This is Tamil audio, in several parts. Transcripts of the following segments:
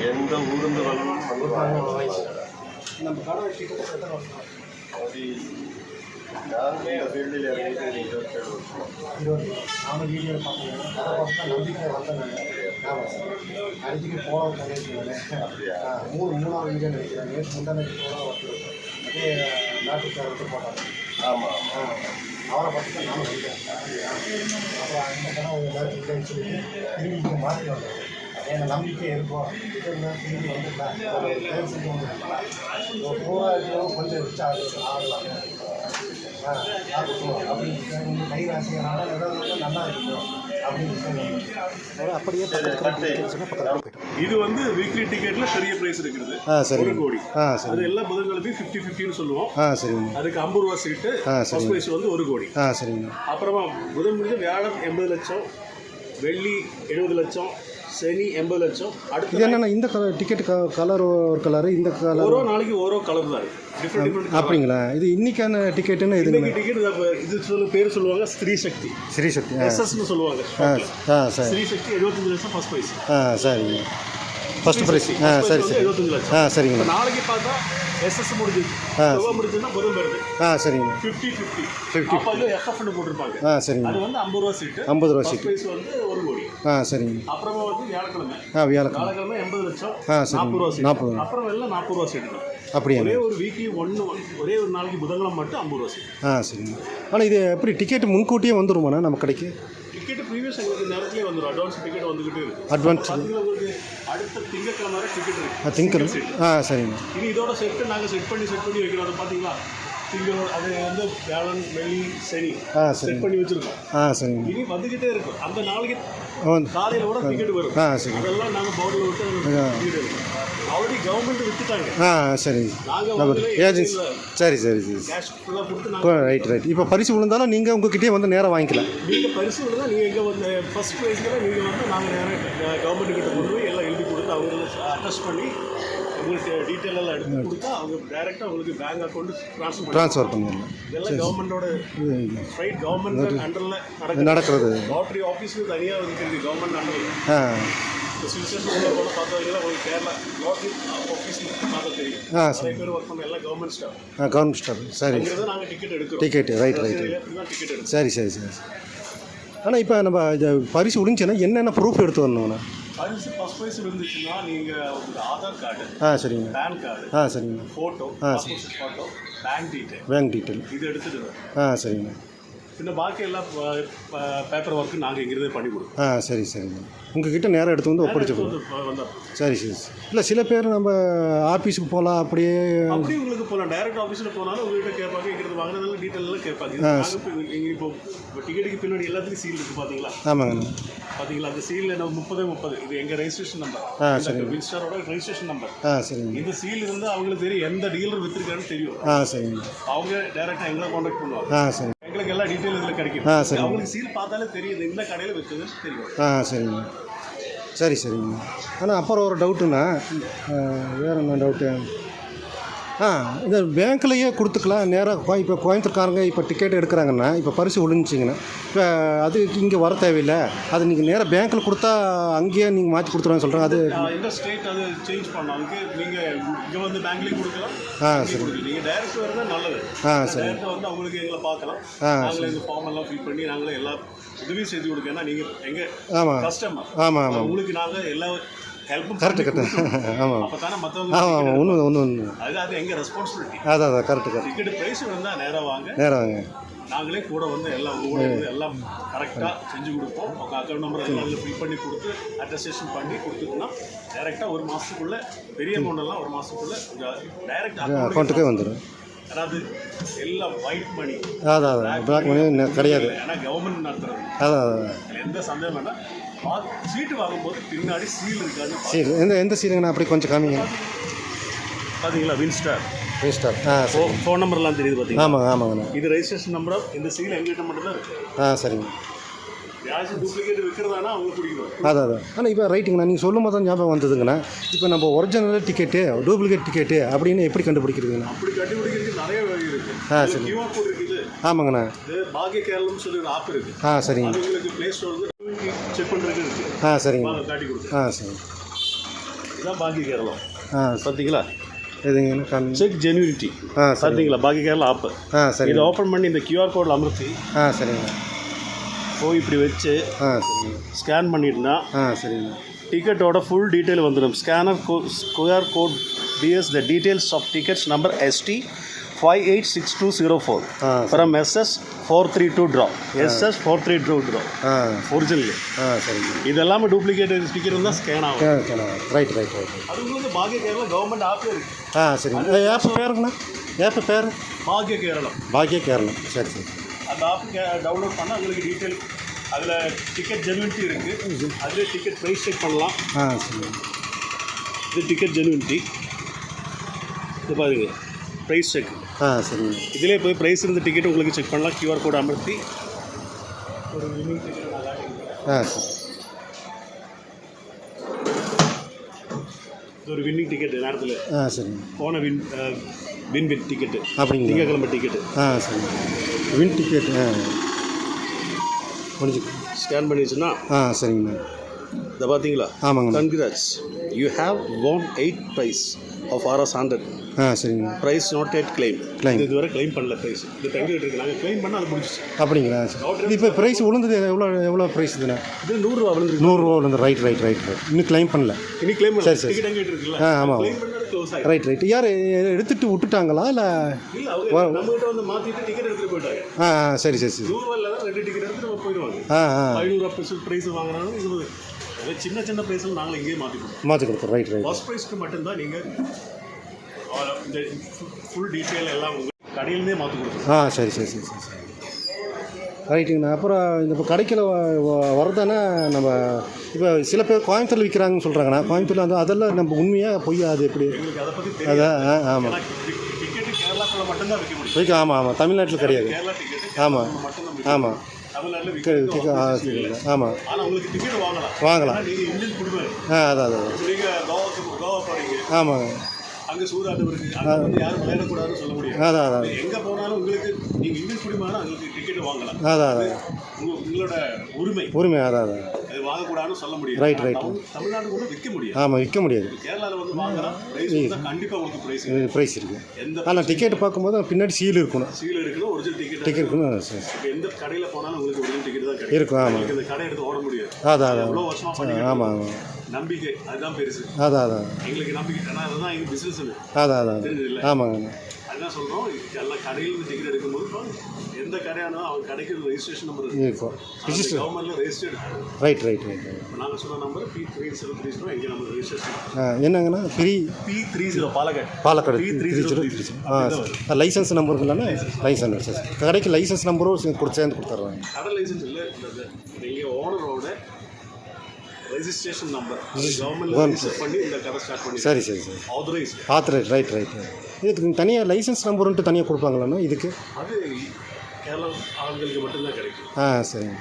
எந்த ஊருந்து வரணும் நம்ம கடை கிட்டத்தட்ட அப்படி நாங்களே ஃபீல்டில் இறங்கிட்டு 27 வருஷம். நானும் வீடியோவில் பார்த்தேன். அதை பார்த்து தான் நம்பிக்கை வந்தேன். அடிச்சுக்கு போகலாம் பண்ணியிருக்கேன். மூணாவது வீடியோ நினைக்கிறேன். நேற்று முந்தானது போகலாம் வந்து அதே நாட்டுக்காரத்து போட்டாங்க. ஆமாம் அவரை பார்த்து தான் நானும் நினைக்கிறேன். அப்புறம் அந்த கடை எல்லாரும் இல்லைன்னு சொல்லிட்டு திரும்பி மாற்றி வந்தேன். எனக்கு நம்பிக்கை இருக்கும். திரும்பி வந்துடலாம் பேர் செஞ்சு வந்துடலாம். பூரா கொஞ்சம் ரிச் ஆகலாம் அப்படின்னு கை ராசினால ஏதாவது நல்லா இருக்கும் அப்படின்னு அப்படியே இது வந்து வீக்லி டிக்கெட்ல பெரிய பிரைஸ் இருக்குது. ஒரு கோடி. அது எல்லா புதன்கிழமையும் 50-50ன்னு சொல்லுவோம். சரிங்க. அதுக்கு 50 ரூபா சீட்டு. ஃபர்ஸ்ட் பிரைஸ் வந்து 1 கோடி. சரிங்க. அப்புறமா புதன் முடிஞ்சு வியாழன் 80 லட்சம், வெள்ளி 70 லட்சம், சனி 80 லட்சம். அடுத்து என்னென்ன இந்த கலர் டிக்கெட் கலர் ஒரு கலரு இந்த கலர் ஒரு நாளைக்கு ஒரு கலர் தான் டிஃப்ரெண்ட். அப்படிங்களா? இது இன்னைக்கான டிக்கெட்டுன்னு இது டிக்கெட் இது பேர் சொல்லுவாங்க ஸ்ரீ சக்தி. எஸ்எஸ்ன்னு சொல்லுவாங்க. சரி. ஸ்ரீ சக்தி 75 லட்சம் ஃபர்ஸ்ட் பிரைஸ். சரிங்க. First prize. சரி சரி 75 லட்சம். சரிங்க. நாளைக்கு பார்த்தா எஸ்எஸ் முடிஞ்சுது. முடிஞ்சுன்னா புதன் வருது. சரிங்க. 50-50 அப்போ வந்து எஃப்எஃப்னு போட்டிருப்பாங்க. சரிங்க. அது வந்து 50 ரூபா சீட்டு. 50 ரூபா சீட்டு. பிரைஸ் வந்து 1 கோடி. சரிங்க. அப்புறமா வந்து வியாழக்கிழமை. வியாழக்கிழமை 80 லட்சம். 40 ரூபா சீட்டு. 40. அப்புறம் எல்லாம் 40 ரூபா சீட்டு. அப்படியே ஒரே ஒரு வீக்லி ஒரே ஒரு நாளைக்கு புதன்கிழமை மட்டும் 50 ரூபா சீட்டு. சரிங்க. ஆனால் இது எப்படி டிக்கெட் முன்கூட்டியே வந்துருமாண்ணா நம்ம கடைக்கு? டிக்கெட் ப்ரீவியஸ் எங்களுக்கு நேரத்துலேயே வந்துடும். அட்வான்ஸ் டிக்கெட் வந்துக்கிட்டு இருக்கு. அட்வான்ஸ் உங்களுக்கு அடுத்த திங்கட்கிழமை வரை டிக்கெட் இருக்குது. திங்கட்கிழமை. சரிங்க. இனி இதோட செட் பண்ணி வைக்கிறோம். அது பார்த்தீங்களா? அது வந்து வியாழன், வெள்ளி, சனி செட் பண்ணி வச்சுருக்கோம். சரிங்க. இனி வந்துக்கிட்டே இருக்கும். அந்த நாளைக்கு காலையில் கூட டிக்கெட் வரும். சரி. அதெல்லாம் நாங்கள் போர்டில் விட்டு டிக்கெட் எடுக்கோம். ஆல்ரெடி கவர்மெண்ட் விற்றுட்டாங்க. சரி. நாங்கள் ஏஜென்சி. சரி சரி சரி. கேஷ் ஃபுல்லாக கொடுத்து நாங்கள் ரைட். இப்போ பரிசு விழுந்தாலும் நீங்கள் உங்ககிட்டே வந்து நேராக வாங்கிக்கலாம். நீங்கள் பரிசு விழுந்தால் நீங்கள் எங்கே வந்து ஃபர்ஸ்ட் ப்ரைஸ்க்கு நீங்கள் வந்து நாங்கள் நேராக கவர்மெண்ட் கிட்ட கொண்டு போய் எல்லாம் எழுதி கொடுத்து அவங்களுக்கு அட்டஸ்ட் பண்ணி உங்களுக்கு டீட்டெயில் எல்லாம் எடுத்து கொடுத்தா அவங்க டைரெக்டாக உங்களுக்கு பேங்க் அக்கௌண்ட் ட்ரான்ஸ்ஃபர் பண்ணிடலாம். இதெல்லாம் கவர்மெண்டோட ரைட். கவர்மெண்ட் அண்டரில் நடக்கிறது. லாட்ரி ஆஃபீஸுக்கு தனியாக இருக்குது கவர்மெண்ட் அண்டரில். சிச்சுவேஷன் கூட பார்த்தவங்களா உங்களுக்கு கேரளா லாட்ரி ஆஃபீஸில் பார்த்தா தெரியும். நிறைய பேர் ஒர்க் பண்ண எல்லாம் கவர்மெண்ட் ஸ்டாஃப். சரி. நாங்கள் டிக்கெட் எடுக்கிறோம். Ticket right. டிக்கெட் எடுக்கிறோம். சரி. ஆனால் இப்போ நம்ம இது பரிசு விழுந்துச்சுன்னா என்னென்ன ப்ரூஃப் எடுத்து வரணுங்கண்ணா? பரிசு ஃபர்ஸ்ட் ப்ரைஸ் இருந்துச்சுன்னா நீங்கள் உங்களுக்கு ஆதார் கார்டு. சரிங்க. PAN card. சரிங்க. ஃபோட்டோ. ஃபோட்டோ. பேங்க் டீட்டெயில் இது எடுத்துட்டு. சரிங்க. இந்த பாக்கி எல்லாம் பேப்பர் ஒர்க்கு நாங்கள் இங்கிருந்தே பண்ணி கொடுப்போம். சரிங்க. உங்ககிட்ட நேரம் எடுத்து வந்து ஒப்படைச்சு வந்தோம். சரி. இல்லை சில பேர் நம்ம ஆஃபீஸுக்கு போகலாம் அப்படியே உங்களுக்கு போகலாம். டைரக்ட் ஆஃபீஸில் போனாலும் உங்கள்கிட்ட கேட்பாங்க. இங்கிருந்து வாங்கினதெல்லாம் டீட்டெயிலெல்லாம் கேட்பாங்க. இப்போ டிக்கெட்டுக்கு பின்னாடி எல்லாத்துக்கும் சீல் இருக்குது பார்த்தீங்களா? ஆமாங்க. பார்த்தீங்களா? அந்த சீலில் நம்ம 30 இது எங்கள் ரெஜிஸ்ட்ரேஷன் நம்பர். சரி. வின்ஸ்டாரோட ரெஜிஸ்ட்ரேஷன் நம்பர். சரிங்க. இந்த சீல் இருந்து அவங்களுக்கு தெரியும் எந்த டீலர் விற்றுருக்கான்னு தெரியும். சரிங்க. அவங்க டைரெக்டாக எங்களை காண்டாக்ட் பண்ணுவாங்க. சரி. எங்களுக்கு எல்லா டீட்டெயில் இதில் கிடைக்கும். சரி. அவங்களுக்கு சீல் பார்த்தாலே தெரியுது இந்த கடையில் விற்குதுன்னு தெரியும். சரிங்க. சரிங்க. ஆனால் அப்புறம் ஒரு டவுட்டுண்ணா, வேறு என்ன டவுட்டு? இந்த பேங்க்லேயே கொடுத்துக்கலாம் நேராக. இப்போ கோயம்புத்தூர்காரங்க இப்போ டிக்கெட் எடுக்கிறாங்கன்னா இப்போ பரிசு விழுந்துச்சிங்கன்னா இப்போ அது இங்கே வர தேவையில்லை. அது நீங்கள் நேராக பேங்க்கில் கொடுத்தா அங்கேயே நீங்கள் மாற்றி கொடுத்துருவாங்க சொல்கிறாங்க. அது இந்த ஸ்டேட் அது சேஞ்ச் பண்ணாங்க. நீங்கள் இங்கே வந்து பேங்க்லேயே கொடுக்கலாம். சரி. நீங்கள் டைரக்ட் வரது நல்லது. சரி. வந்து அவங்களுக்கு எங்களை பார்க்கலாம். நாங்களே இந்த ஃபார்ம் எல்லாம் ஃபில் பண்ணி நாங்களே எல்லா உதவியும் செய்து கொடுக்க. ஏன்னா நீங்கள் எங்கள் கஸ்டமர். ஆமாம். உங்களுக்கு நாங்கள் எல்லா கரெக்டு. ஆமாம். அப்போ தானே மற்றவங்க ஒன்று அது எங்கள் ரெஸ்பான்சிபிலிட்டி. அதான் கரெக்டு. டிக்கெட் ப்ரைஸ் வந்தால் நேராக வாங்க. நாங்களே கூட வந்து எல்லாம் கரெக்டாக செஞ்சு கொடுப்போம். உங்கள் அக்கௌண்ட் நம்பர் எல்லாம் அதில் ஃபில் பண்ணி கொடுத்து அட்டஸ்டேஷன் பண்ணி கொடுத்துட்டோம்னா டேரெக்டாக ஒரு மாதத்துக்குள்ளே பெரிய அமௌண்ட்டெல்லாம் ஒரு மாதத்துக்குள்ளே டைரெக்ட் அக்கௌண்ட்டுக்கே வந்துடும். அதாவது எல்லாம் ஒயிட் மணி. பிளாக் மணி கிடையாது. ஏன்னா கவர்மெண்ட் நடத்துறது. எந்த சந்தேகம் வேண்டாம். சீட்டு வாங்கும்போது பின்னாடி சீல் இருக்காது. சீல் எந்த சீலுங்கண்ணா? அப்படி கொஞ்சம் காமிங்க. பார்த்தீங்களா? வின்ஸ்டார். ஃபோன் நம்பர்லாம் தெரியுது பார்த்தீங்களா? ஆமாங்கண்ணா. இது ரெஜிஸ்ட்ரேஷன் நம்பர். இந்த சீல் எங்ககிட்ட மட்டும்தான் இருக்குது. சரிங்க. யாராச்சும் டூப்ளிகேட் விற்கிறதானா அவங்க பிடிக்கணும். அதான். ஆனால் இப்போ ரைட்டுங்கண்ணா, நீங்கள் சொல்லும் போது தான் ஞாபகம் வந்ததுங்கண்ணா. இப்போ நம்ம ஒரிஜினல் டிக்கெட்டு டூப்ளிகேட் டிக்கெட்டு அப்படின்னு எப்படி கண்டுபிடிக்கிறதுங்கண்ணா? அப்படி கண்டுபிடிக்கிறதுக்கு நிறைய வழி இருக்குது. சரி. கியூஆர் கோட் இருக்குது. ஆமாங்கண்ணா. பாக்கிய கேரளம்னு சொல்லி ஒரு ஆப் இருக்குது. சரிங்க. உங்களுக்கு ப்ளே ஸ்டோர் செக் பண்ணுறதுக்கு இருக்குது. சரிங்க. காட்டி கொடுத்து. சரி. இதுதான் பாக்கி கேரளம். ஆ பார்த்தீங்களா? எதுங்கண்ணா காமி. Check genuinity. ஆ சரி. பார்த்தீங்களா? பாக்கி கேரளா ஆப். சரி. இதை ஓப்பன் பண்ணி இந்த QR கோடில் அமர்த்தி சரிங்கண்ணா. போய் இப்படி வச்சு சரிங்க. ஸ்கேன் பண்ணிட்டுனா சரிங்கண்ணா. டிக்கெட்டோட ஃபுல் டீட்டெயில் வந்துடும். ஸ்கேனர் QR கோட் பிஎஸ் the details of tickets number ST 586204 from SS 432 draw. SS 432 draw original. சரிங்க. இதெல்லாம் டூப்ளிகேட் டிக்கெட் இருந்தால் ஸ்கேன் ஆகும். ரைட். அது உங்களுக்கு பாக்ய கேரளா கவர்மெண்ட் ஆப்பில் இருக்குது. சரிங்க. ஆப் பேருங்கண்ணா? ஆப் பேர் பாக்ய கேரளம். பாக்ய கேரளம். சரி. அந்த ஆப் டவுன்லோட் பண்ணால் உங்களுக்கு டீட்டெயில் அதில் டிக்கெட் ஜென்யூனிட்டி இருக்குது. அதிலே டிக்கெட் ப்ரைஸ் செக் பண்ணலாம். சரி. இது டிக்கெட் ஜென்யூனிட்டி. இது பாருங்க ப்ரைஸ் செக். சரிங்க. இதிலே போய் ப்ரைஸ் இருந்த டிக்கெட் உங்களுக்கு செக் பண்ணலாம். QR கோட் அமர்த்தி ஒரு வின்னிங் டிக்கெட் சரி. இது ஒரு வின்னிங் டிக்கெட் நேரத்தில் சரிங்க. போன வின் டிக்கெட்டு. அப்படிங்களா? திங்கக்கிழமை டிக்கெட்டு. சரிங்க. வின் டிக்கெட் முடிஞ்சு ஸ்கேன் பண்ணிடுச்சுன்னா சரிங்கண்ணா. இதை பார்த்தீங்களா? ஆமாங்க. Congrats, you have won 8 prize of RS 100. சரிங்க. Prize not yet claim. இதுவரை கிளைம் பண்ணல ப்ரைஸ். இது தங்கிட்டு இருக்கு. நாங்கள் கிளைம் பண்ணால் அது முடிஞ்சிச்சு. அப்படிங்களா? இது இப்போ ப்ரைஸ் விழுந்தது எவ்வளோ ப்ரைஸ் இதுண்ணா? இது 100 ரூபா விழுந்துருக்கு. 100 ரூபா விழுந்து. ரைட். இன்னும் கிளைம் பண்ணல. இனி கிளைம் பண்ணல. சரி. டிக்கெட் அங்கிட்டு இருக்குல்ல. ஆமாம். கிளைம் பண்ணது க்ளோஸ் ஆயிடும். ரைட். யார் எடுத்துட்டு விட்டுட்டாங்களா இல்லை? இல்லை, அவங்க நம்மகிட்ட வந்து மாற்றிட்டு டிக்கெட் எடுத்துகிட்டு போயிட்டாங்க. சரி. 100 ரூபாயில் தான் 2 டிக்கெட் எடுத்துட்டு நம்ம போயிடுவாங்க. 500 ஸ்பெஷல் ப்ரைஸ் வாங்குறாங்க. இது சின்ன ப்ரைஸில் நாங்கள் இங்கேயே மாற்றி கொடுப்போம். ரைட். ஃபர்ஸ்ட் ப்ரைஸ்க்கு மட்டும்தான் நீங்கள் இந்த ஃபுல் டீட்டெயில் எல்லாம் உங்களுக்கு கடையிலேருந்தே மாற்றி கொடுப்போம். சரி. ரைட்டுங்கண்ணா. அப்புறம் இந்த இப்போ கடைக்கில் வரதானே நம்ம இப்போ சில பேர் கோயம்புத்தூரில் விற்கிறாங்கன்னு சொல்கிறாங்கண்ணா. கோயம்புத்தூரில் வந்து அதெல்லாம் நம்ம உண்மையாக பொய்யா? அது எப்படி? எங்களுக்கு அதை பற்றி அதான். ஆமாம். டிக்கெட்டு கேரளாக்குள்ள மட்டும்தான் விற்க முடியும். ஆமாம். தமிழ்நாட்டில் கிடையாது. கேரளா டிக்கெட்டு ஆமாம். மட்டும்தான் தமிழ்நாட்டில் விற்க. ஆமாம். ஆனால் உங்களுக்கு டிக்கெட் வாங்கலாம். நீங்கள் இந்தியன் குடும்பம். அதான். நீங்கள் கோவா போகிறீங்க. ஆமாங்க. அங்கே சூதாட்டம் இருக்குது. அங்கே வந்து யாரும் விளையாடக்கூடாதுன்னு சொல்ல முடியாது. அதான். எங்கே போனாலும் உங்களுக்கு நீங்கள் இந்தியன் குடிமகனா உங்களுக்கு டிக்கெட் வாங்கலாம். அதான். உங்களோட உரிமை. அதான். அது வாங்கக்கூடாதுன்னு சொல்ல முடியாது. ரைட். தமிழ்நாடு கூட விற்க முடியாது. ஆமாம், விற்க முடியாது. கேரளாவில் வந்து வாங்கலாம். கண்டிப்பாக உங்களுக்கு ப்ரைஸ் இருக்குது. ஆனால் டிக்கெட் பார்க்கும்போது பின்னாடி சீல் இருக்கணும். சீல் இருக்கணும். ஒரிஜினல் டிக்கெட் இருக்கணும். எந்த கடையில் போனாலும் உங்களுக்கு ஒரிஜினல் டிக்கெட் தான் கிடைக்கும். ஆமாம். இந்த கடை எடுத்து ஓட முடியாது. அதான். எவ்வளோ வருஷமாக பண்ணி. ஆமாம். நம்பிக்கை அதுதான் பெருசு. அதான். எங்களுக்கு நம்பிக்கை. ஏன்னா அதுதான் எங்கள் பிஸ்னஸ். அதான். தெரிஞ்சதில்லை. ஆமாங்க. அதுதான் சொல்கிறோம். எல்லாம் கடையில் டிக்கெட் எடுக்கும்போது எந்த கடையானோ அவன் கடைக்கு ரெஜிஸ்ட்ரேஷன் நம்பர் இருக்கும். கவர்மெண்ட்டில் ரெஜிஸ்டர்டு. ரைட். நாங்கள் சொன்ன நம்பர் P3033 எங்கள் நம்பர் ரெஜிஸ்ட்ரேஷன். என்னங்கண்ணா? P30 Palakkad P30. Licence number இல்லைன்னா லைசன்ஸ் கடைக்கு லைசன்ஸ் நம்பரும் சேர்ந்து கொடுத்துட்றாங்க. கடை லைசன்ஸ் இல்லை. நீங்கள் ஓனரோட ரெஜிஸ்ட்ரேஷன் நம்பர் கவர்மெண்ட் பண்ணி இந்த கடை ஸ்டார்ட் பண்ணி. சரி. ஆத்தரைஸ். ரைட். இதுக்கு தனியாக லைசன்ஸ் நம்பருன்ட்டு தனியாக கொடுப்பாங்களாண்ணா இதுக்கு? அது கேரளா ஆளுங்களுக்கு மட்டும்தான் கிடைக்கும். சரிங்க.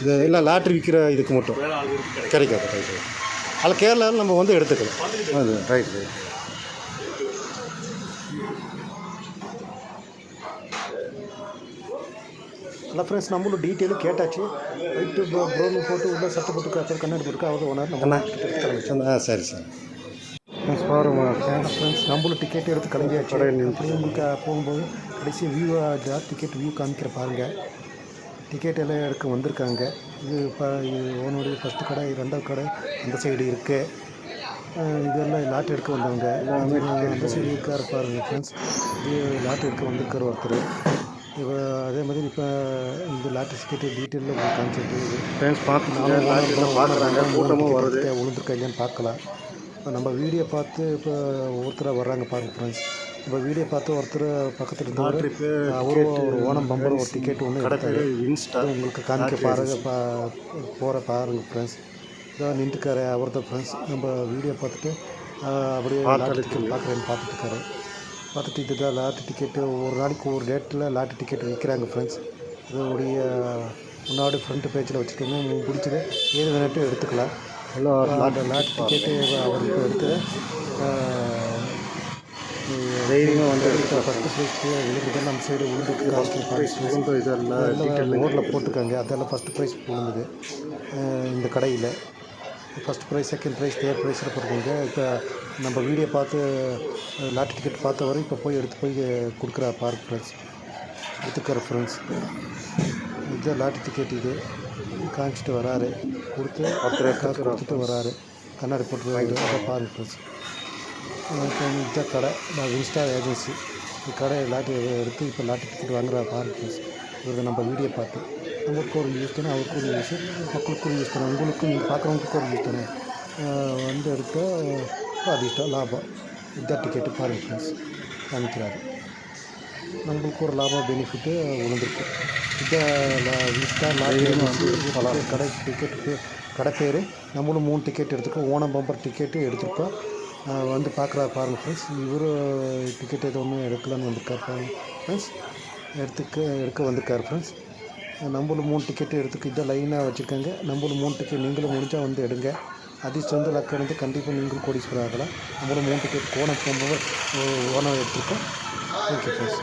இது இல்லை லாட்ரி விற்கிற இதுக்கு மட்டும் வேறு ஆளுங்களுக்கு கிடைக்காது. ரைட். அதில் கேரளாவில் நம்ம வந்து எடுத்துக்கலாம். அது ரைட். இல்லை ஃப்ரெண்ட்ஸ், நம்மளும் டீட்டெயிலும் கேட்டாச்சு. ரைட்டு ப்ரோன்னு போட்டு உள்ள சட்டை போட்டு கண்ணாடி போட்டு அவர் ஒன்றா. சரி. ஃப்ரெண்ட்ஸ், நம்மளும் டிக்கெட் எடுத்து கிளம்பியாச்சு. அப்படியே உங்களுக்கு போகும்போது கடைசி வியூ டிக்கெட் வியூ காமிக்கிற பாருங்கள். டிக்கெட் எல்லாம் எடுக்க வந்திருக்காங்க. இது ஓனுடைய ஃபஸ்ட்டு கடை, 2வது கடை அந்த சைடு இருக்குது. இதெல்லாம் லாட் எடுக்க வந்தவங்க. அந்த சைடு இருக்காரு பாருங்கள் ஃப்ரெண்ட்ஸ். இது லாட் எடுக்க வந்திருக்கார் ஒருத்தர். இப்போ அதே மாதிரி இப்போ இந்த லாட்ரி டிக்கெட்டு டீட்டெயிலில் உங்களுக்கு காமிச்சிட்டு ஃப்ரெண்ட்ஸ் பார்க்குறாங்க. கூட்டமும் வருது. விழுந்துருக்கா இல்லையான்னு பார்க்கலாம். இப்போ நம்ம வீடியோ பார்த்து இப்போ ஒவ்வொருத்தராக வர்றாங்க பாருங்கள் ஃப்ரெண்ட்ஸ். இப்போ வீடியோ பார்த்து ஒருத்தர் பக்கத்தில் இருந்தவர் அவரும் ஒரு ஓணம் பம்பர் ஒரு டிக்கெட் ஒன்று எடுத்தாரு. உங்களுக்கு காமிக்க போகிற பாருங்கள் ஃப்ரெண்ட்ஸ். இதான் நின்றுக்காரு அவர் தான் ஃப்ரெண்ட்ஸ். நம்ம வீடியோ பார்த்துட்டு அப்படியே லாட்ரி டிக்கெட் பார்க்குறேன்னு பார்த்துட்டுருக்காரு. பார்த்துட்டு இதுதான் லாட்ரி டிக்கெட்டு. ஒரு நாளைக்கு ஒரு டேட்டில் லாட்ரி டிக்கெட் விற்கிறாங்க ஃப்ரெண்ட்ஸ். இதோடைய முன்னாடி ஃப்ரண்ட் பேஜில் வச்சுக்கோங்க. பிடிச்சது ஏது வேணாட்டும் எடுத்துக்கலாம். லாட்ரி டிக்கெட்டு அவருக்கு எடுத்து தைரியமாக வந்து ஃபஸ்ட்டு ப்ரைஸ் விழுந்தது. நம்ம சைடு விழுந்துருக்கு. இதெல்லாம் போர்டில் போட்டுருக்காங்க. அதெல்லாம் ஃபஸ்ட்டு ப்ரைஸ் விழுந்தது இந்த கடையில். First prize, second prize, third prize போட்டிருக்கீங்க. இப்போ நம்ம வீடியோ பார்த்து லாட்டரி டிக்கெட் பார்த்த வரை இப்போ போய் எடுத்து போய் கொடுக்குறா பாருங்க ஃப்ரெண்ட்ஸ், எடுத்துக்கிற ஃப்ரெண்ட்ஸ். இதுதான் லாட்டரி டிக்கெட். இது காமிச்சிட்டு வராரு, கொடுத்துட்டு வராரு, கண்ணாடி போட்டு அதை பாருங்க ஃப்ரெண்ட்ஸ். இதுதான் கடை, நான் இன்ஸ்டா ஏஜென்சி. கடை லாட்டரி எடுத்து இப்போ லாட்டரி டிக்கெட் வாங்குறா பாருங்க ஃப்ரெண்ட்ஸ். இவரை நம்ம வீடியோ பார்த்து நம்மளுக்கு ஒரு யூஸ் தானே, அவருக்கு ஒரு யூஸ், மக்களுக்கு ஒரு யூஸ் தானே, உங்களுக்கும் நீங்கள் பார்க்குறவங்களுக்கு ஒரு யூஸ் தானே. வந்து எடுத்தால் அதிர்ஷ்டம் லாபம். இதுதான் டிக்கெட்டு பாருங்க ஃப்ரெண்ட்ஸ், காமிக்கிறாரு. நம்மளுக்கு ஒரு லாபம் பெனிஃபிட்டு விழுந்திருக்கு. இதான் இன்ஸ்டா லாட்டரி கடை டிக்கெட்டு, கடை பேர். நம்மளும் 3 டிக்கெட் எடுத்துருக்கோம். ஓணம் பம்பர் டிக்கெட்டு எடுத்துருக்கோம். வந்து பார்க்குறா பாருங்கள் ஃப்ரெண்ட்ஸ். இவர் டிக்கெட் எதுவும் எடுக்கலான்னு வந்திருக்கார் பாருங்கள் ஃப்ரெண்ட்ஸ். எடுக்க வந்திருக்கார் ஃப்ரெண்ட்ஸ். நம்மளும் 3 டிக்கெட்டு எடுத்துக்க இதை லைனாக வச்சுருக்காங்க. நம்மளும் 3 டிக்கெட், நீங்களும் முடிஞ்சால் வந்து எடுங்க. அதிர்ஷ்டம் வந்து லக் இருந்து கண்டிப்பாக நீங்களும் கோடீஸ்வரர் ஆகலாம். நம்மளும் 3 டிக்கெட் ஓணம் எடுத்திருக்கோம். Okay friends.